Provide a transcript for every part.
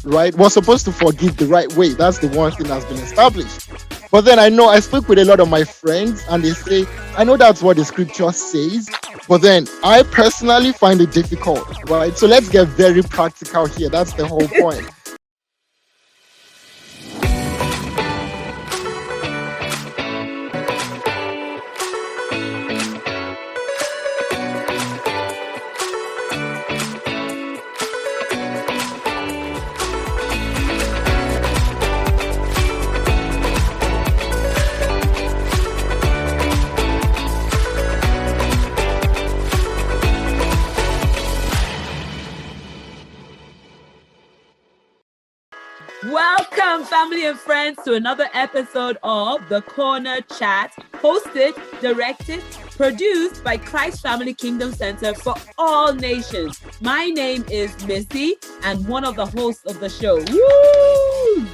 right? We're supposed to forgive the right way. That's the one thing that's been established. But then I speak with a lot of my friends and they say, I know that's what the scripture says, but then I personally find it difficult, right? So let's get very practical here. That's the whole point. Welcome, family and friends, to another episode of The Corner Chat, hosted, directed, produced by Christ Family Kingdom Center for all nations. My name is Missy, and one of the hosts of the show. Woo!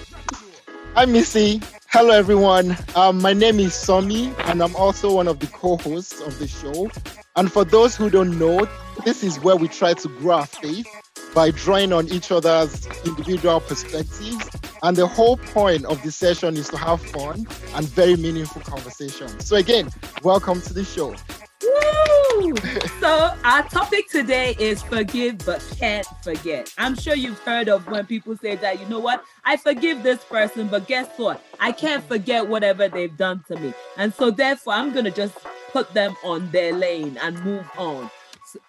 Hi, Missy. Hello, everyone. My name is Somi, and I'm also one of the co-hosts of the show. And for those who don't know, this is where we try to grow our faith by drawing on each other's individual perspectives. And the whole point of the session is to have fun and very meaningful conversations. So again, welcome to the show. Woo! So our topic today is forgive but can't forget. I'm sure you've heard of when people say that, you know what, I forgive this person, but guess what? I can't forget whatever they've done to me. And so therefore, I'm going to just put them on their lane and move on.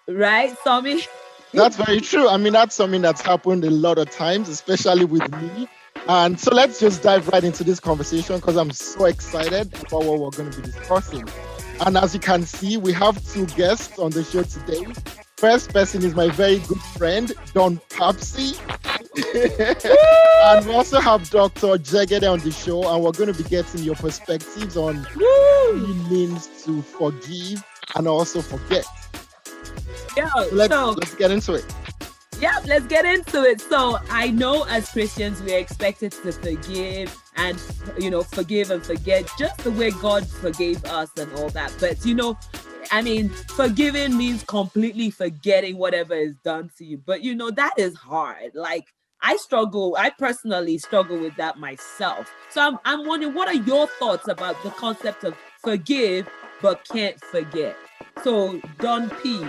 Right, Somi? That's very true. I mean, that's something that's happened a lot of times, especially with me. And so let's just dive right into this conversation because I'm so excited about what we're going to be discussing. And as you can see, we have two guests on the show today. First person is my very good friend, Don Papsi. And we also have Dr. Jegede on the show, and we're going to be getting your perspectives on what it means to forgive and also forget. Yeah, let's get into it. Yeah, let's get into it. So I know as Christians, we're expected to forgive and, forgive and forget just the way God forgave us and all that. But, forgiving means completely forgetting whatever is done to you. But, that is hard. Like, I personally struggle with that myself. So I'm wondering, what are your thoughts about the concept of forgive but can't forget? So, Don P.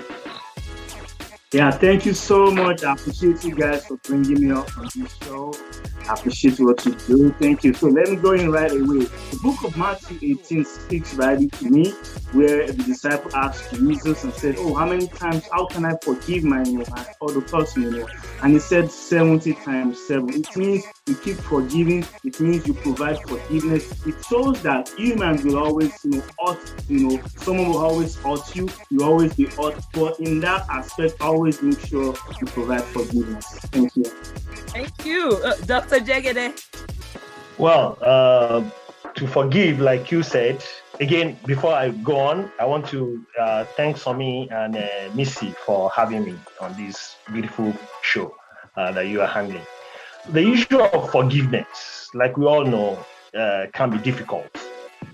Yeah, thank you so much. I appreciate you guys for bringing me up on this show. I appreciate what you do. Thank you. So let me go in right away. The book of Matthew 18 speaks right to me, where the disciple asked Jesus and said, how can I forgive my other person, And he said 70 times 7. It means you keep forgiving. It means you provide forgiveness. It shows that humans will always, hurt, someone will always hurt you. You always be hurt. But in that aspect, always make sure you provide forgiveness. Thank you. Thank you. Dr. Jegede. Well, to forgive, like you said, again, before I go on, I want to thank Somi and Missy for having me on this beautiful show that you are handling. The issue of forgiveness, like we all know, can be difficult.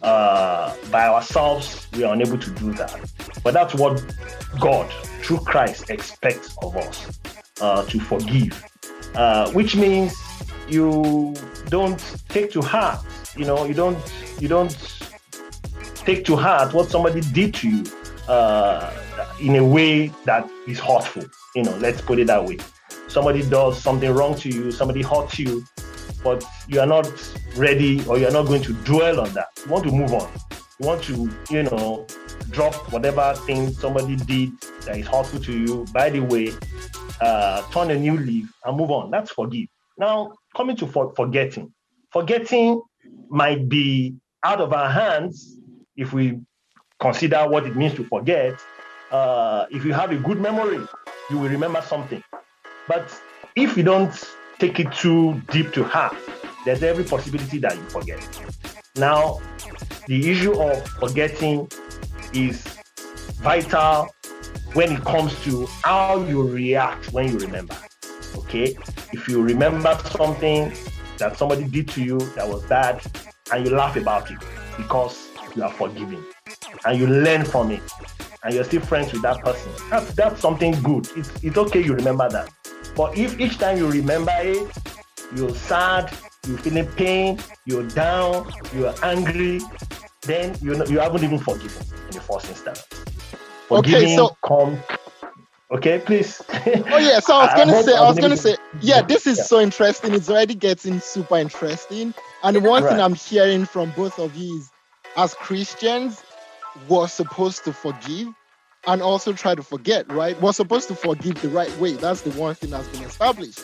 By ourselves, we are unable to do that. But that's what God, through Christ, expects of us, to forgive. Which means you don't take to heart, you don't take to heart what somebody did to you in a way that is hurtful. Let's put it that way. Somebody does something wrong to you, somebody hurts you, but you are not ready or you're not going to dwell on that. You want to move on. You want to, drop whatever thing somebody did that is hurtful to you. By the way, turn a new leaf and move on. That's forgive. Now, coming to forgetting. Forgetting might be out of our hands if we consider what it means to forget. If you have a good memory, you will remember something. But if you don't take it too deep to heart, there's every possibility that you forget. Now, the issue of forgetting is vital when it comes to how you react when you remember. Okay? If you remember something that somebody did to you that was bad and you laugh about it because you are forgiving and you learn from it and you're still friends with that person, that's something good. It's okay you remember that. But if each time you remember it, you're sad, you're feeling pain, you're down, you're angry, then you haven't even forgiven in the first instance. Forgiving comes. Okay, please. Oh yeah, so I was gonna say, yeah, this is so interesting. It's already getting super interesting. And the one thing I'm hearing from both of you is, as Christians, we're supposed to forgive and also try to forget, right? We're supposed to forgive the right way. That's the one thing that's been established.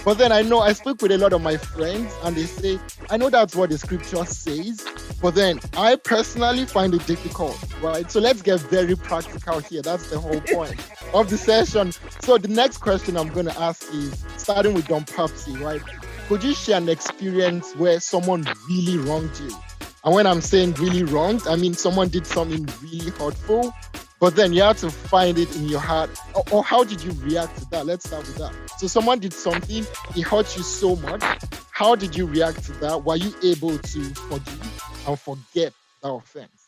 But then I know I speak with a lot of my friends and they say, I know that's what the scripture says, but then I personally find it difficult, right? So let's get very practical here. That's the whole point of the session. So the next question I'm going to ask is, starting with Don Papsi, right? Could you share an experience where someone really wronged you? And when I'm saying really wronged, I mean someone did something really hurtful, but then you have to find it in your heart. Or how did you react to that? Let's start with that. So someone did something, it hurt you so much. How did you react to that? Were you able to forgive and forget that offense?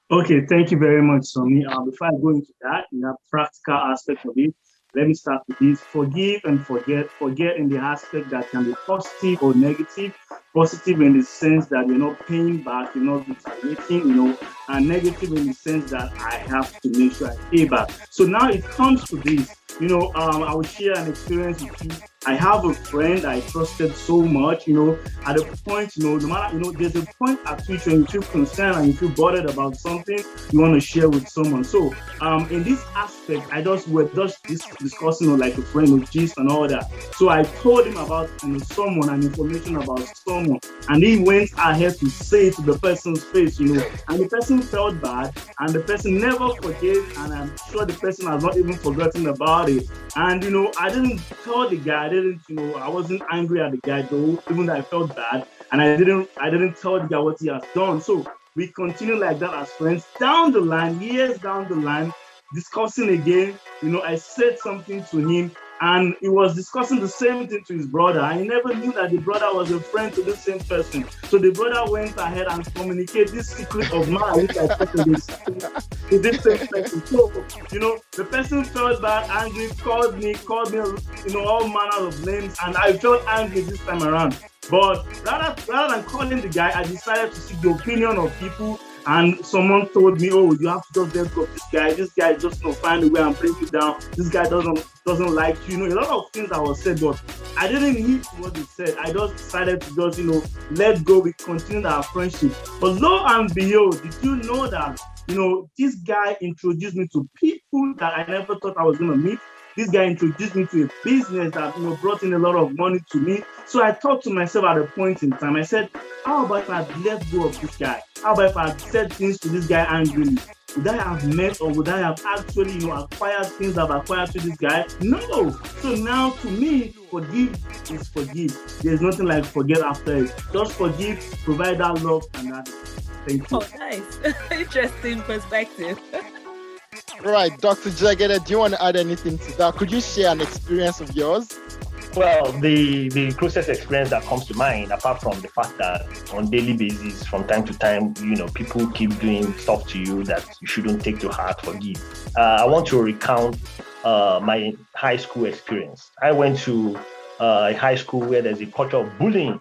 Okay, thank you very much, Somi. Before I go into that, in that practical aspect of it, let me start with this. Forgive and forget. Forget in the aspect that can be positive or negative. Positive in the sense that you're not paying back, you're not retaliating, and negative in the sense that I have to make sure I pay back. So now it comes to this. I will share an experience with you. I have a friend I trusted so much, at a point, no matter, there's a point at which when you feel concerned and you feel bothered about something, you want to share with someone. So, in this aspect, we're just discussing, like a friend of gist and all that. So I told him about someone and information about someone, and he went ahead to say it to the person's face, and the person felt bad, and the person never forgave, and I'm sure the person has not even forgotten about it. And I didn't tell the guy. I wasn't angry at the guy though, even though I felt bad, and I didn't tell the guy what he has done. So we continue like that as friends. Down the line, years down the line, discussing again, I said something to him, and he was discussing the same thing to his brother. And he never knew that the brother was a friend to the same person. So the brother went ahead and communicated this secret of mine, which I said to this same person. So, the person felt bad, angry, called me, all manner of names, and I felt angry this time around. But rather than calling the guy, I decided to seek the opinion of people. And someone told me, "Oh, you have to just let go of this guy. This guy is just gonna find a way and bring you down. This guy doesn't like you." A lot of things that was said, but I didn't heed what he said. I just decided to just, let go. We continued our friendship. But lo and behold, did you know that, this guy introduced me to people that I never thought I was gonna meet. This guy introduced me to a business that brought in a lot of money to me. So I thought to myself at a point in time, I said, how about if I let go of this guy? How about if I said things to this guy angrily? Would I have met, or would I have actually acquired things I've acquired to this guy? No. So now to me, forgive is forgive. There's nothing like forget after it. Just forgive, provide that love, and that. Thank you. Oh, nice. Interesting perspective. Right, Dr. Jagede, do you want to add anything to that? Could you share an experience of yours? Well, the closest experience that comes to mind, apart from the fact that on daily basis, from time to time, people keep doing stuff to you that you shouldn't take to heart, forgive. I want to recount my high school experience. I went to a high school where there's a culture of bullying.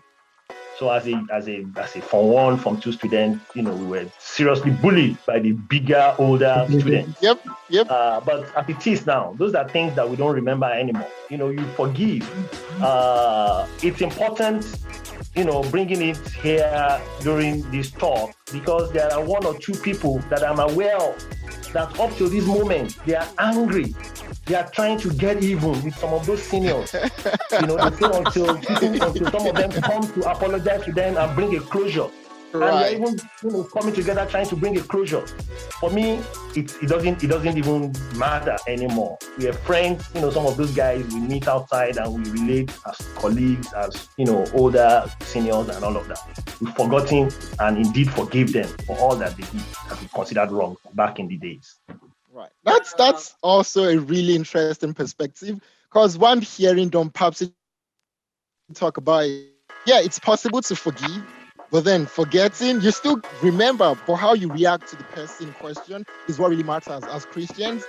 So as a Form 1, Form 2 student, we were seriously bullied by the bigger, older students. Yep. But as it is now, those are things that we don't remember anymore. You forgive. It's important, bringing it here during this talk, because there are one or two people that I'm aware of that up to this moment, they are angry. They are trying to get even with some of those seniors. They say until some of them come to apologize to them and bring a closure. Right. And they're even coming together trying to bring a closure. For me, it doesn't even matter anymore. We are friends. Some of those guys we meet outside and we relate as colleagues, as older seniors and all of that. We've forgotten and indeed forgive them for all that they did that we considered wrong back in the days. Right. That's also a really interesting perspective, because what I'm hearing Don Papsi talk about, it's possible to forgive, but then forgetting, you still remember, but how you react to the person in question is what really matters. As Christians,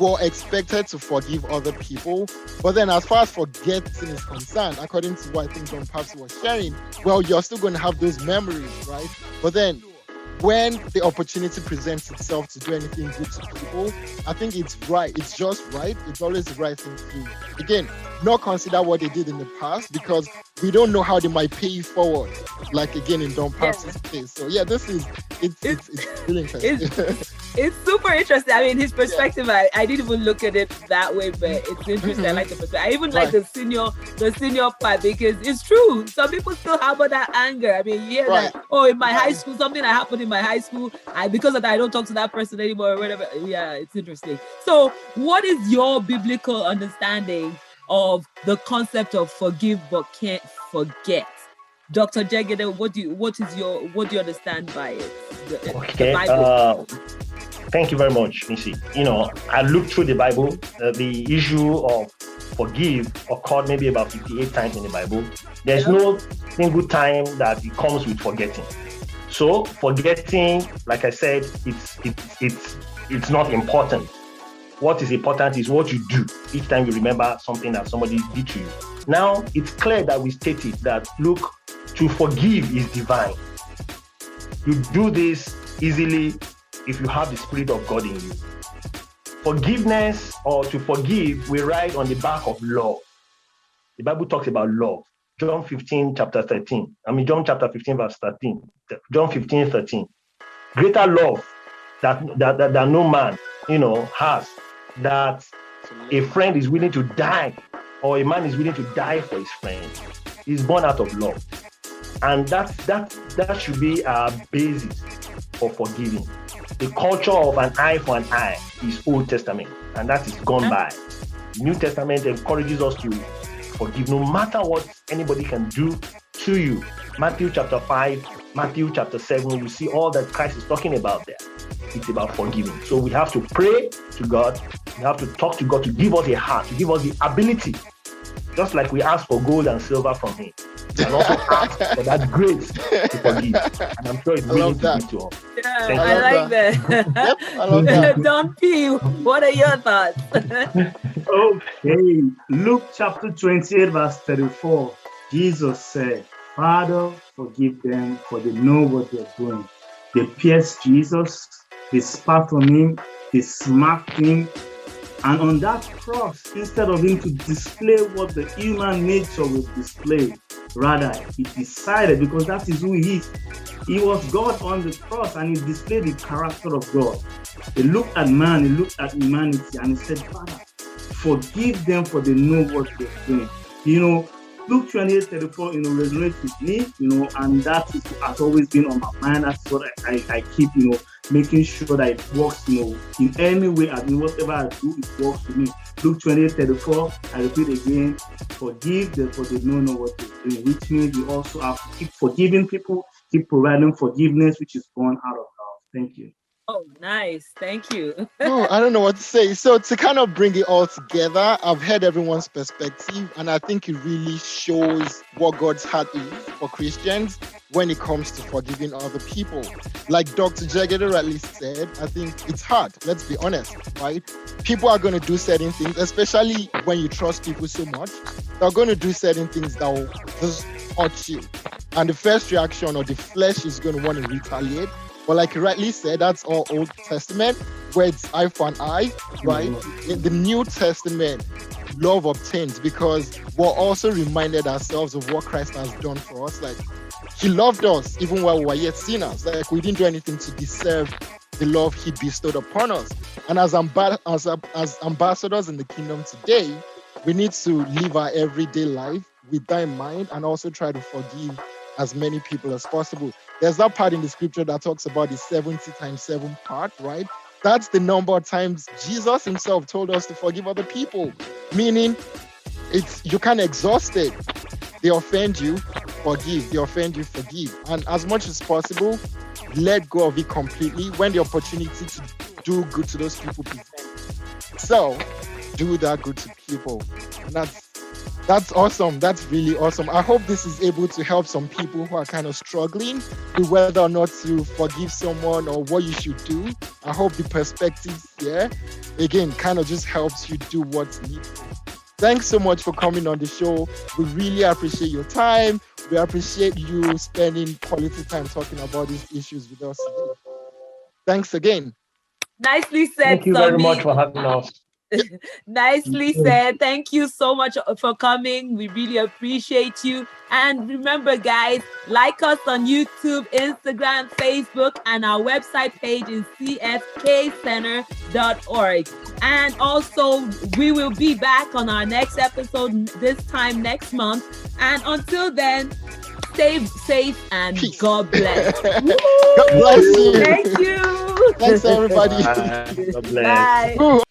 we're expected to forgive other people. But then as far as forgetting is concerned, according to what I think John Papst was sharing, well, you're still going to have those memories, right? But then when the opportunity presents itself to do anything good to people, I think it's right. It's just right. It's always the right thing to do. Again, not consider what they did in the past, because we don't know how they might pay you forward. Like again in Don Papst's case. So yeah, it's really interesting. It's super interesting. I mean, his perspective, I didn't even look at it that way, but it's interesting. I like the perspective. I even like the senior part, because it's true. Some people still harbor that anger. I mean, yeah, that, in my high school, something that happened in my high school, because of that, I don't talk to that person anymore or whatever. Yeah, it's interesting. So what is your biblical understanding of the concept of forgive but can't forget? Dr. Jegede, what do you understand by it? The Bible. Thank you very much, Missy. I looked through the Bible. The issue of forgive occurred maybe about 58 times in the Bible. There's no single time that it comes with forgetting. So forgetting, like I said, it's not important. What is important is what you do each time you remember something that somebody did to you. Now, it's clear that we stated that, look, to forgive is divine. You do this easily if you have the Spirit of God in you. Forgiveness, or to forgive, we ride on the back of love. The Bible talks about love. John 15, chapter 13. John chapter 15, verse 13. John 15, 13. Greater love that no man, has, that a friend is willing to die, or a man is willing to die for his friend, is born out of love. And that should be our basis for forgiving. The culture of an eye for an eye is Old Testament, and that is gone by. The New Testament encourages us to forgive no matter what anybody can do to you. Matthew chapter 5, Matthew chapter 7, you see all that Christ is talking about there. It's about forgiving. So we have to pray to God. We have to talk to God to give us a heart, to give us the ability. Just like we ask for gold and silver from Him, we can also ask for that grace to forgive. And I'm sure it's willing to give to us. Yeah, I like that. Yep, I love that. Don P, what are your thoughts? Okay, Luke chapter 28, verse 34. Jesus said, Father, forgive them, for they know what they're doing. They pierced Jesus, they spat on Him, they smacked Him. And on that cross, instead of Him to display what the human nature will display, rather, He decided, because that is who He is. He was God on the cross, and He displayed the character of God. He looked at man, He looked at humanity, and He said, Father, forgive them, for they know what they're doing. Luke 28, 34, resonates with me, and that has always been on my mind. That's what I keep, making sure that it works, in any way. Whatever I do, it works for me. Luke 28, 34, I repeat again, forgive them, for they don't know what they're doing, which means we also have to keep forgiving people, keep providing forgiveness, which is born out of love. Thank you. Oh, nice. Thank you. I don't know what to say. So to kind of bring it all together, I've heard everyone's perspective, and I think it really shows what God's heart is for Christians when it comes to forgiving other people. Like Dr. Jegede rightly said, I think it's hard. Let's be honest, right? People are going to do certain things, especially when you trust people so much. They're going to do certain things that will just hurt you. And the first reaction, or the flesh, is going to want to retaliate. But like you rightly said, that's all Old Testament, where it's eye for an eye, right? In the New Testament, love obtains, because we're also reminded ourselves of what Christ has done for us. Like, He loved us even while we were yet sinners. Like, we didn't do anything to deserve the love He bestowed upon us. And as ambassadors in the kingdom today, we need to live our everyday life with that in mind, and also try to forgive as many people as possible. There's that part in the scripture that talks about the 70 times 7 part, right? That's the number of times Jesus Himself told us to forgive other people. Meaning, you can't exhaust it. They offend you, forgive. They offend you, forgive. And as much as possible, let go of it completely when the opportunity to do good to those people presents. So, do that good to people. And That's awesome. That's really awesome. I hope this is able to help some people who are kind of struggling with whether or not to forgive someone or what you should do. I hope the perspectives here, again, kind of just helps you do what's needed. Thanks so much for coming on the show. We really appreciate your time. We appreciate you spending quality time talking about these issues with us. Thanks again. Nicely said, Thank you very much for having us. Nicely said. Thank you so much for coming. We really appreciate you. And remember, guys, like us on YouTube, Instagram, Facebook, and our website page is cfkcenter.org. And also, we will be back on our next episode this time next month. And until then, stay safe and Peace. God bless. God bless you. Thank you. Thanks, everybody. God bless. Bye.